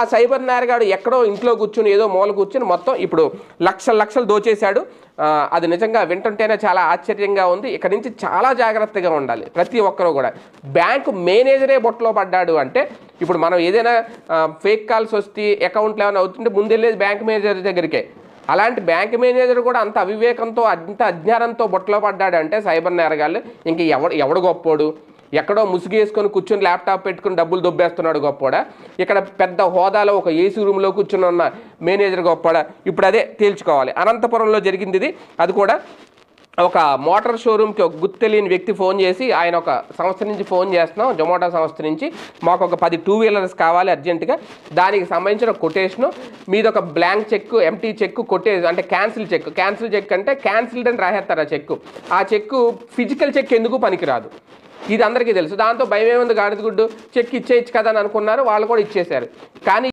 ఆ సైబర్ నేరగాడు ఎక్కడో ఇంట్లో కూర్చుని ఏదో మూల కూర్చుని మొత్తం ఇప్పుడు లక్షలు దోచేశాడు. అది నిజంగా వింటుంటేనే చాలా ఆశ్చర్యంగా ఉంది. ఇక్కడ నుంచి చాలా జాగ్రత్తగా ఉండాలి ప్రతి ఒక్కరూ కూడా. బ్యాంకు మేనేజరే బొట్టలో పడ్డాడు అంటే ఇప్పుడు మనం ఏదైనా ఫేక్ కాల్స్ వస్తే అకౌంట్లు ఏమైనా అవుతుంటే ముందెళ్ళేది బ్యాంక్ మేనేజర్ దగ్గరికే. అలాంటి బ్యాంక్ మేనేజర్ కూడా అంత అవివేకంతో అంత అజ్ఞానంతో బొట్టలో పడ్డాడు అంటే సైబర్ నేరగాళ్ళు ఇంక ఎవడు గొప్పోడు? ఎక్కడో ముసుగేసుకొని కూర్చొని ల్యాప్టాప్ పెట్టుకుని డబ్బులు దొబ్బేస్తున్నాడు గొప్పోడా? ఇక్కడ పెద్ద హోదాలో ఒక ఏసీ రూమ్లో కూర్చుని ఉన్న మేనేజర్ గొప్పోడా? ఇప్పుడు అదే తేల్చుకోవాలి. అనంతపురంలో జరిగింది ఇది. అది కూడా ఒక మోటార్ షోరూమ్కి ఒక గుర్తు తెలియని వ్యక్తి ఫోన్ చేసి, ఆయన ఒక సంస్థ నుంచి ఫోన్ చేస్తున్నాం, జొమాటో సంస్థ నుంచి, మాకు ఒక 10 2 వీలర్స్ కావాలి అర్జెంటుగా, దానికి సంబంధించిన కొటేషను, మీదొక బ్లాంక్ చెక్, ఎంటీ చెక్ అంటే క్యాన్సిల్ చెక్ అంటే క్యాన్సిల్డ్ అని రాసేస్తారు ఆ చెక్. ఆ చెక్ ఫిజికల్ చెక్ ఎందుకు పనికిరాదు, ఇది అందరికీ తెలుసు. దాంతో భయం ఏముంది, గాడిద గుడ్డు చెక్ ఇచ్చేయచ్చు కదా అని అనుకున్నారు, వాళ్ళు కూడా ఇచ్చేశారు. కానీ